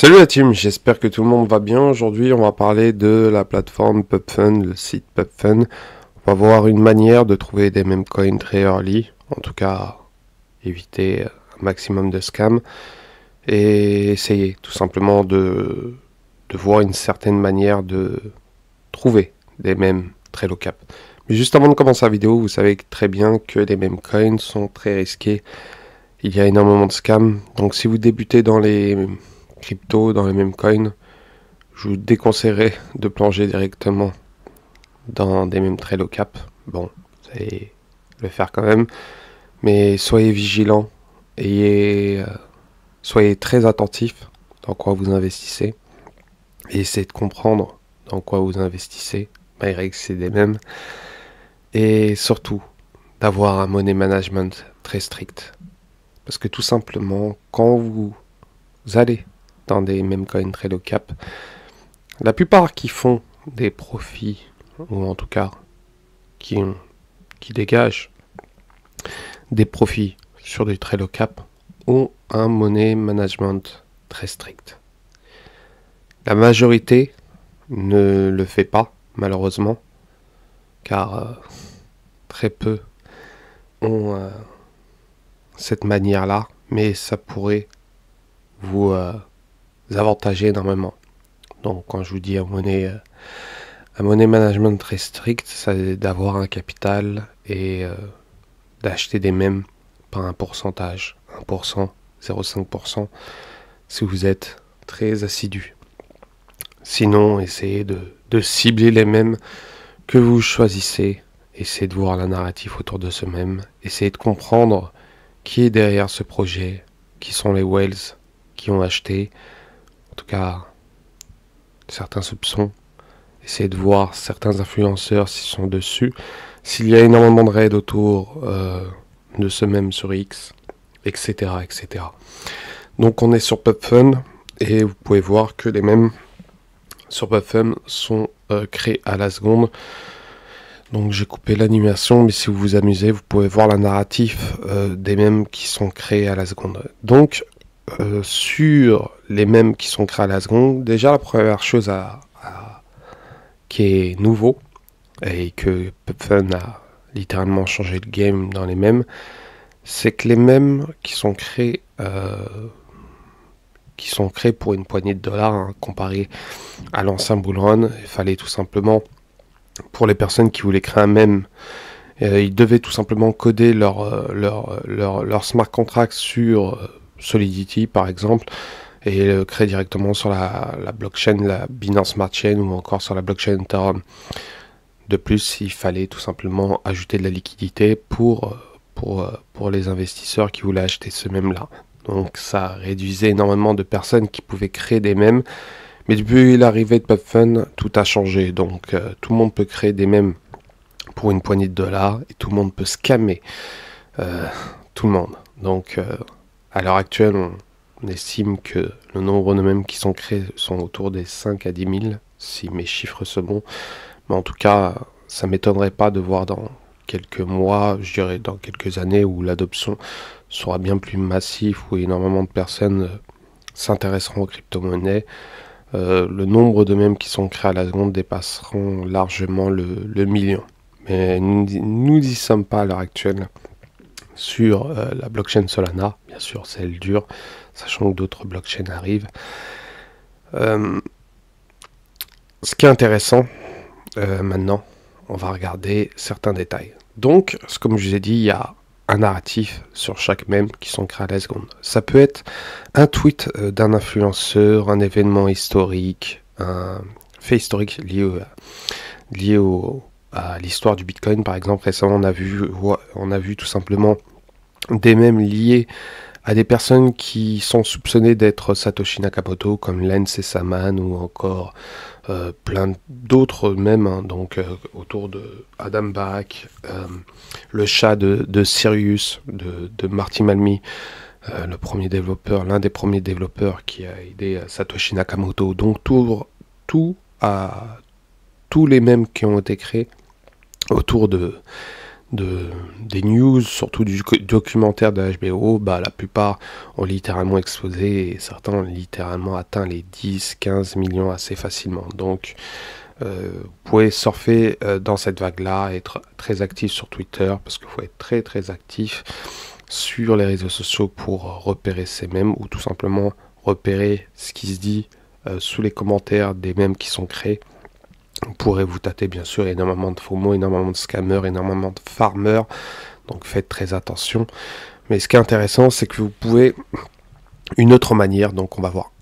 Salut la team, j'espère que tout le monde va bien. Aujourd'hui, on va parler de la plateforme PubFun, le site PubFun. On va voir une manière de trouver des meme coins très early, en tout cas éviter un maximum de scams et essayer tout simplement de voir une certaine manière de trouver des mèmes très low cap. Mais juste avant de commencer la vidéo, vous savez très bien que les meme coins sont très risqués. Il y a énormément de scams, donc si vous débutez dans les crypto, dans les meme coins, je vous déconseillerais de plonger directement dans des mèmes très low cap. Bon, vous allez le faire quand même, mais soyez vigilants, soyez très attentifs dans quoi vous investissez et essayez de comprendre dans quoi vous investissez, malgré que c'est des mèmes, et surtout d'avoir un money management très strict. Parce que tout simplement, quand vous allez dans des meme coins très low cap, la plupart qui font des profits, ou en tout cas qui dégagent des profits sur du très low cap, ont un money management très strict. La majorité ne le fait pas, malheureusement, car très peu ont cette manière-là, mais ça pourrait vous avantager énormément. Donc quand je vous dis un money management très strict, c'est d'avoir un capital et d'acheter des mèmes par un pourcentage, 1%, 0,5%, si vous êtes très assidu. Sinon, essayez de cibler les mèmes que vous choisissez, essayez de voir la narrative autour de ce mème, essayez de comprendre qui est derrière ce projet, qui sont les whales qui ont acheté, en tout cas certains soupçons. Essayez de voir certains influenceurs s'ils sont dessus. S'il y a énormément de raids autour de ce même sur X, etc., etc. Donc on est sur PubFun et vous pouvez voir que les mêmes sur PubFun sont créés à la seconde. Donc j'ai coupé l'animation, mais si vous vous amusez, vous pouvez voir la narrative des mèmes qui sont créés à la seconde. Donc sur les mèmes qui sont créés à la seconde, déjà la première chose qui est nouveau et que PubFun a littéralement changé le game dans les mèmes, c'est que les mèmes qui sont créés pour une poignée de dollars, hein, comparé à l'ancien bull run, il fallait tout simplement, pour les personnes qui voulaient créer un mème, ils devaient tout simplement coder leur smart contract sur Solidity par exemple, et le créer directement sur la blockchain, la Binance Smart Chain ou encore sur la blockchain Ethereum. De plus, il fallait tout simplement ajouter de la liquidité pour les investisseurs qui voulaient acheter ce mème-là. Donc ça réduisait énormément de personnes qui pouvaient créer des mèmes. Mais depuis l'arrivée de PubFun, tout a changé. Donc tout le monde peut créer des mèmes pour une poignée de dollars et tout le monde peut scammer tout le monde. Donc à l'heure actuelle, on estime que le nombre de mèmes qui sont créés sont autour des 5 à 10 000, si mes chiffres sont bons. Mais en tout cas, ça ne m'étonnerait pas de voir dans quelques mois, je dirais dans quelques années, où l'adoption sera bien plus massive, où énormément de personnes s'intéresseront aux crypto-monnaies. Le nombre de mèmes qui sont créés à la seconde dépasseront largement le million. Mais nous n'y sommes pas à l'heure actuelle sur la blockchain Solana, bien sûr c'est elle dure, sachant que d'autres blockchains arrivent. Ce qui est intéressant, maintenant, on va regarder certains détails. Donc, comme je vous ai dit, il y a un narratif sur chaque mème qui sont créés à la seconde. Ça peut être un tweet d'un influenceur, un événement historique, un fait historique lié à l'histoire du Bitcoin. Par exemple, récemment, on a vu tout simplement des mèmes liés à des personnes qui sont soupçonnées d'être Satoshi Nakamoto, comme Lance et Saman, ou encore plein d'autres mèmes, hein, donc autour de Adam Barak, le chat de Sirius, de Marty Malmi, l'un des premiers développeurs qui a aidé Satoshi Nakamoto. Donc tous les mèmes qui ont été créés autour de des news, surtout du documentaire de HBO, bah, la plupart ont littéralement explosé et certains ont littéralement atteint les 10-15 millions assez facilement. Donc, vous pouvez surfer dans cette vague-là, être très actif sur Twitter, parce qu'il faut être très très actif sur les réseaux sociaux pour repérer ces mèmes, ou tout simplement repérer ce qui se dit sous les commentaires des mèmes qui sont créés. Vous pourrez vous tâter bien sûr énormément de faux mots, énormément de scammers, énormément de farmers, donc faites très attention. Mais ce qui est intéressant, c'est que vous pouvez une autre manière, donc on va voir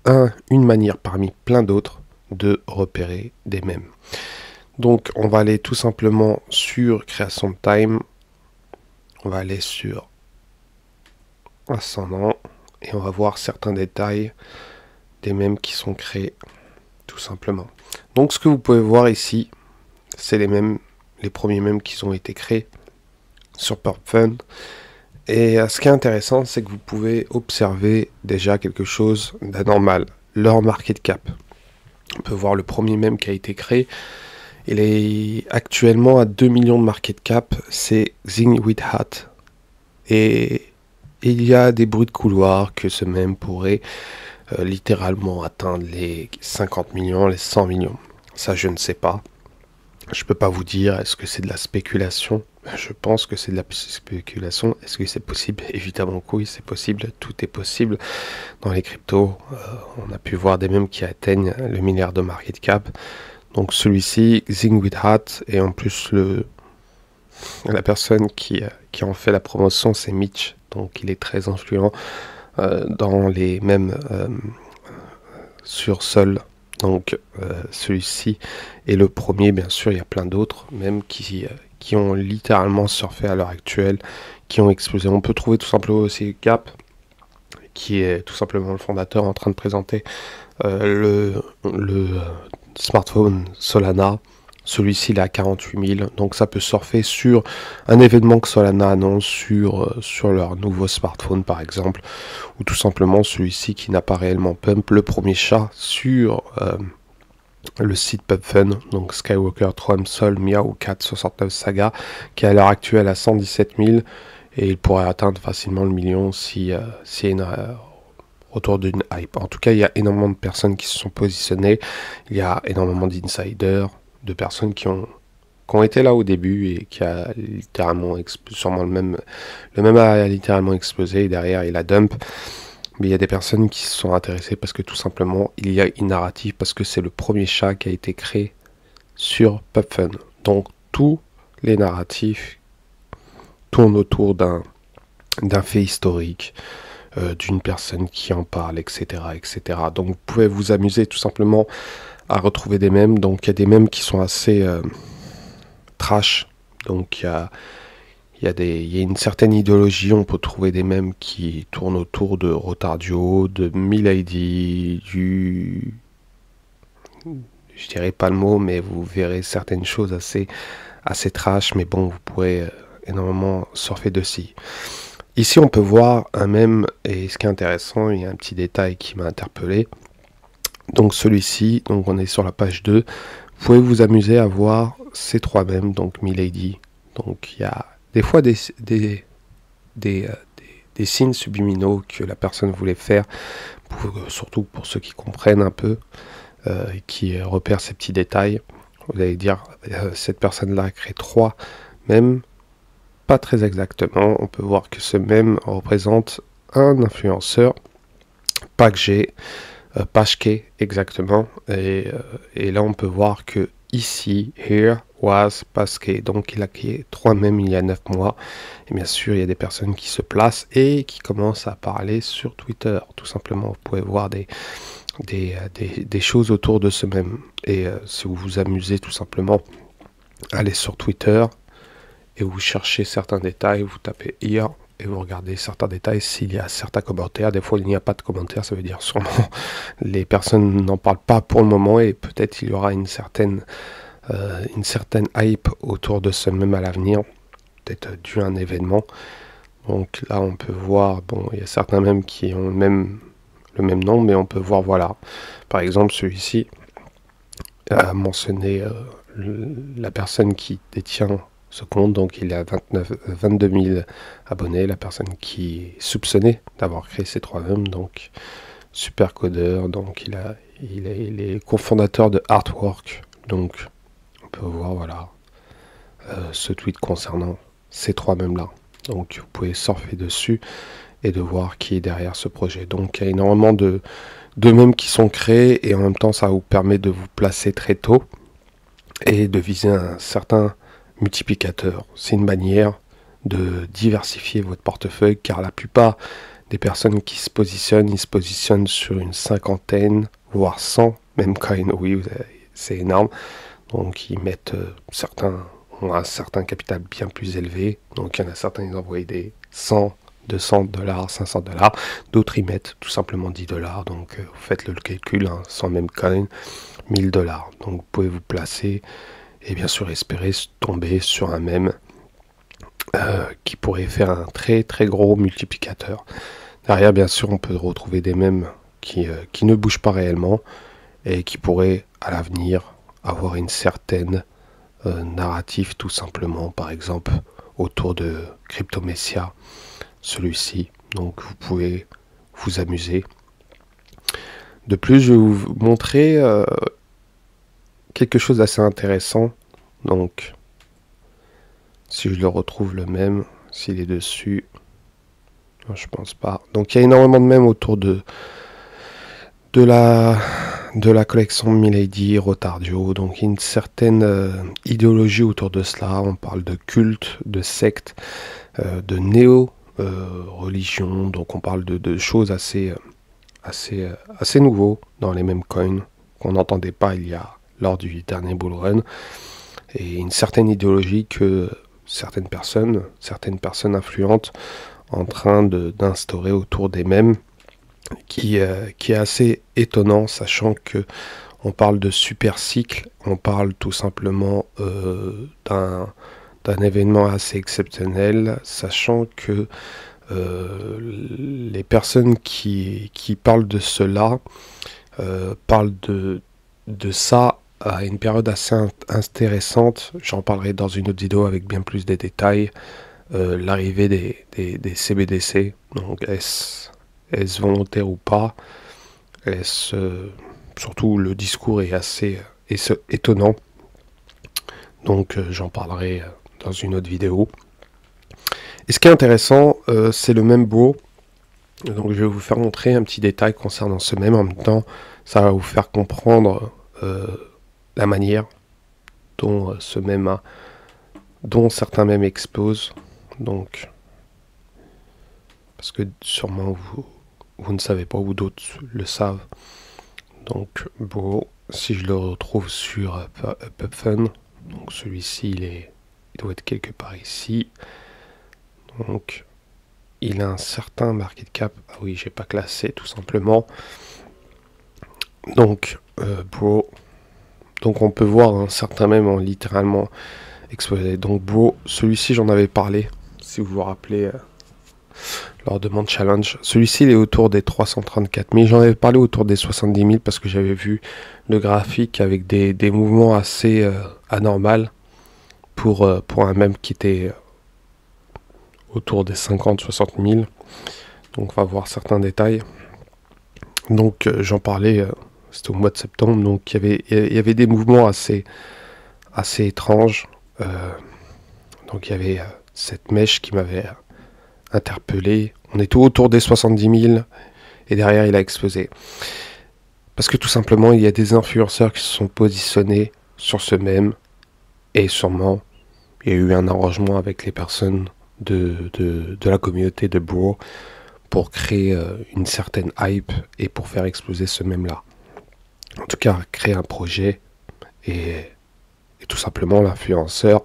une manière parmi plein d'autres de repérer des mèmes. Donc on va aller tout simplement sur création de time, on va aller sur ascendant et on va voir certains détails des mèmes qui sont créés tout simplement. Donc ce que vous pouvez voir ici, c'est les premiers mèmes qui ont été créés sur PubFun. Et ce qui est intéressant, c'est que vous pouvez observer déjà quelque chose d'anormal, leur market cap. On peut voir le premier mème qui a été créé. Il est actuellement à 2 millions de market cap. C'est Xing with Hat. Et il y a des bruits de couloir que ce mème pourrait littéralement atteindre les 50 millions, les 100 millions. Ça, je ne sais pas. Je peux pas vous dire, est-ce que c'est de la spéculation? Je pense que c'est de la spéculation. Est-ce que c'est possible? Évidemment que oui, c'est possible. Tout est possible dans les cryptos. On a pu voir des mèmes qui atteignent le milliard de market cap. Donc celui-ci, Xing with Hat, et en plus la personne qui en fait la promotion, c'est Mitch. Donc il est très influent dans les mèmes sur Sol. Donc celui-ci est le premier, bien sûr, il y a plein d'autres, même qui ont littéralement surfé à l'heure actuelle, qui ont explosé. On peut trouver tout simplement aussi Gap, qui est tout simplement le fondateur en train de présenter le smartphone Solana. Celui-ci, il est à 48 000, donc ça peut surfer sur un événement que Solana annonce sur leur nouveau smartphone, par exemple, ou tout simplement celui-ci qui n'a pas réellement pump, le premier chat sur le site PubFun, donc Skywalker, Tron, Sol, Miao 469 Saga, qui est à l'heure actuelle à 117 000, et il pourrait atteindre facilement le million si autour d'une hype. En tout cas, il y a énormément de personnes qui se sont positionnées, il y a énormément d'insiders, de personnes qui ont été là au début et qui a littéralement sûrement le même a littéralement explosé et derrière il a dump. Mais il y a des personnes qui se sont intéressées parce que tout simplement il y a une narrative, parce que c'est le premier chat qui a été créé sur PubFun. Donc tous les narratifs tournent autour d'un fait historique, d'une personne qui en parle, etc., etc. Donc vous pouvez vous amuser tout simplement à retrouver des mèmes. Donc il y a des mèmes qui sont assez trash. Donc il y a une certaine idéologie. On peut trouver des mèmes qui tournent autour de Rotardio, de Milady, je dirais pas le mot, mais vous verrez certaines choses assez trash. Mais bon, vous pourrez énormément surfer dessus. Ici, on peut voir un mème, et ce qui est intéressant, il y a un petit détail qui m'a interpellé. Donc celui-ci, donc on est sur la page 2, vous pouvez vous amuser à voir ces trois mèmes, donc Milady. Donc il y a des fois des signes subliminaux que la personne voulait faire, surtout pour ceux qui comprennent un peu, et qui repèrent ces petits détails. Vous allez dire, cette personne-là a créé trois mèmes, pas très exactement. On peut voir que ce mème représente un influenceur, Pashke exactement, et là on peut voir que ici, here was Pashke, donc il a créé trois mèmes il y a 9 mois, et bien sûr il y a des personnes qui se placent et qui commencent à parler sur Twitter, tout simplement. Vous pouvez voir des choses autour de ce mème, et si vous vous amusez tout simplement, allez sur Twitter et vous cherchez certains détails, vous tapez here, et vous regardez certains détails, s'il y a certains commentaires. Des fois il n'y a pas de commentaires, ça veut dire sûrement les personnes n'en parlent pas pour le moment, et peut-être il y aura une certaine hype autour de ce mème à l'avenir, peut-être dû à un événement. Donc là on peut voir, bon, il y a certains mèmes qui ont le même nom, mais on peut voir, voilà, par exemple celui-ci a mentionné la personne qui détient ce compte. Donc il a 22 000 abonnés, la personne qui est soupçonnée d'avoir créé ces 3 mèmes. Donc super codeur, donc il est cofondateur de Artwork. Donc on peut voir voilà ce tweet concernant ces 3 mèmes là. Donc vous pouvez surfer dessus et de voir qui est derrière ce projet. Donc il y a énormément de mèmes qui sont créés et en même temps ça vous permet de vous placer très tôt et de viser un certain multiplicateur. C'est une manière de diversifier votre portefeuille car la plupart des personnes qui se positionnent, ils se positionnent sur une cinquantaine, voire 100, même coins, oui, c'est énorme. Donc ils mettent certains ont un certain capital bien plus élevé. Donc il y en a certains, ils envoient des 100, 200 $, 500 $. D'autres, ils mettent tout simplement 10 $. Donc vous faites le calcul, hein, 100 même coin, 1000 $. Donc vous pouvez vous placer et bien sûr espérer tomber sur un mème qui pourrait faire un très très gros multiplicateur. Derrière, bien sûr, on peut retrouver des mèmes qui ne bougent pas réellement et qui pourraient à l'avenir avoir une certaine narrative tout simplement, par exemple autour de Cryptomessia, celui-ci. Donc vous pouvez vous amuser. De plus, je vais vous montrer quelque chose d'assez intéressant. Donc si je le retrouve le même, s'il est dessus, non, je pense pas. Donc il y a énormément de mèmes autour de la collection Milady, Rotardio, donc une certaine idéologie autour de cela. On parle de culte, de secte, de néo-religion, donc on parle de choses assez nouveaux dans les mêmes coins qu'on n'entendait pas lors du dernier bull run, et une certaine idéologie que certaines personnes influentes en train d'instaurer autour des mèmes, qui est assez étonnant, sachant que on parle de super cycle, on parle tout simplement d'un événement assez exceptionnel, sachant que les personnes qui parlent de cela parlent de ça à une période assez intéressante. J'en parlerai dans une autre vidéo avec bien plus de détails. L'arrivée des CBDC, donc est-ce volontaire ou pas, surtout le discours est assez étonnant, donc j'en parlerai dans une autre vidéo. Et ce qui est intéressant, c'est le mème Bro. Donc je vais vous faire montrer un petit détail concernant ce mème. En même temps, ça va vous faire comprendre la manière dont ce mème dont certains mèmes explosent. Donc, parce que sûrement vous ne savez pas, ou d'autres le savent. Donc Bro, si je le retrouve sur PubFun, donc celui-ci il doit être quelque part ici. Donc il a un certain market cap. Ah oui, j'ai pas classé tout simplement. Donc Bro, donc on peut voir un certain mème en littéralement explosé. Donc Bro, celui-ci j'en avais parlé, si vous vous rappelez, lors de mon challenge. Celui-ci il est autour des 334 000. J'en avais parlé autour des 70 000 parce que j'avais vu le graphique avec des mouvements assez anormaux pour un mème qui était autour des 50-60 000. Donc on va voir certains détails. Donc j'en parlais, c'était au mois de septembre. Donc il y avait des mouvements assez étranges. Donc il y avait cette mèche qui m'avait interpellé. On est tout autour des 70 000 et derrière il a explosé. Parce que tout simplement il y a des influenceurs qui se sont positionnés sur ce mème et sûrement il y a eu un arrangement avec les personnes de la communauté de Bro pour créer une certaine hype et pour faire exploser ce mème là. En tout cas créer un projet et tout simplement l'influenceur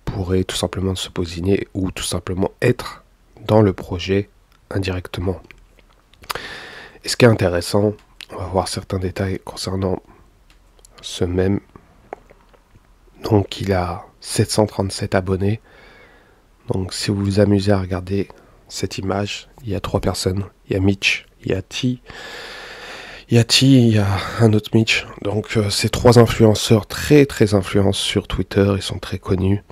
pourrait tout simplement se positionner ou tout simplement être dans le projet indirectement. Et ce qui est intéressant, on va voir certains détails concernant ce mème. Donc il a 737 abonnés. Donc si vous vous amusez à regarder cette image, il y a 3 personnes. Il y a Mitch, il y a T, Yati, il y a un autre Mitch. Donc ces trois influenceurs très influents sur Twitter, ils sont très connus.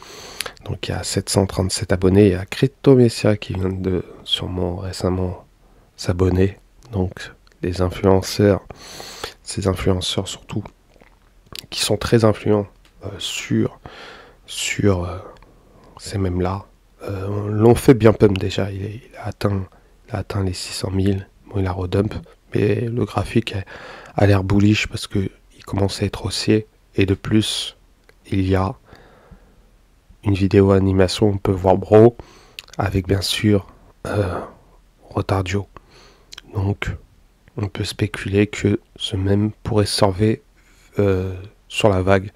Donc il y a 737 abonnés, il y a Crypto Messia qui vient de sûrement récemment s'abonner. Donc les influenceurs, ces influenceurs surtout, qui sont très influents sur ces mêmes-là, l'ont fait bien pump déjà. Il a atteint les 600 000. Bon, il a redump, mais le graphique a l'air bullish parce que il commence à être haussier. Et de plus, il y a une vidéo animation, on peut voir Bro avec bien sûr Rotardio. Donc on peut spéculer que ce même pourrait surfer sur la vague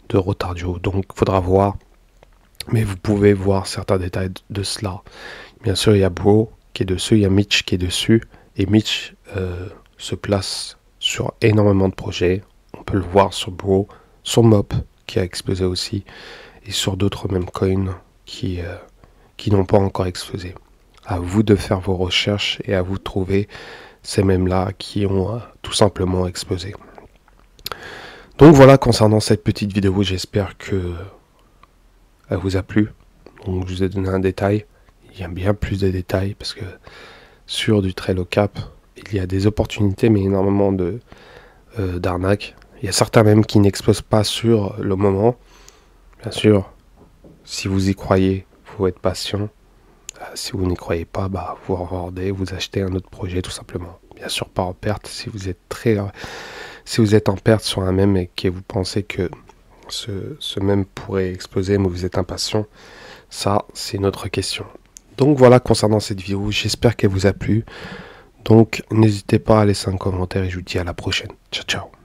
de Rotardio. Donc il faudra voir. Mais vous pouvez voir certains détails de cela. Bien sûr, il y a Bro qui est dessus, il y a Mitch qui est dessus. Et Mitch se place sur énormément de projets. On peut le voir sur Bro, sur Mop qui a explosé aussi. Et sur d'autres mêmes coins qui n'ont pas encore explosé. À vous de faire vos recherches et à vous de trouver ces mêmes-là qui ont tout simplement explosé. Donc voilà concernant cette petite vidéo, j'espère que elle vous a plu. Donc je vous ai donné un détail. Il y a bien plus de détails parce que sur du Trello Cap, il y a des opportunités mais énormément d'arnaques. Il y a certains même qui n'explosent pas sur le moment. Bien sûr, si vous y croyez, il faut être patient. Si vous n'y croyez pas, vous revendez, vous achetez un autre projet tout simplement. Bien sûr, pas en perte. Si vous êtes en perte sur un même et que vous pensez que ce même pourrait exploser, mais vous êtes impatient, ça, c'est une autre question. Donc voilà concernant cette vidéo. J'espère qu'elle vous a plu. Donc n'hésitez pas à laisser un commentaire et je vous dis à la prochaine. Ciao, ciao.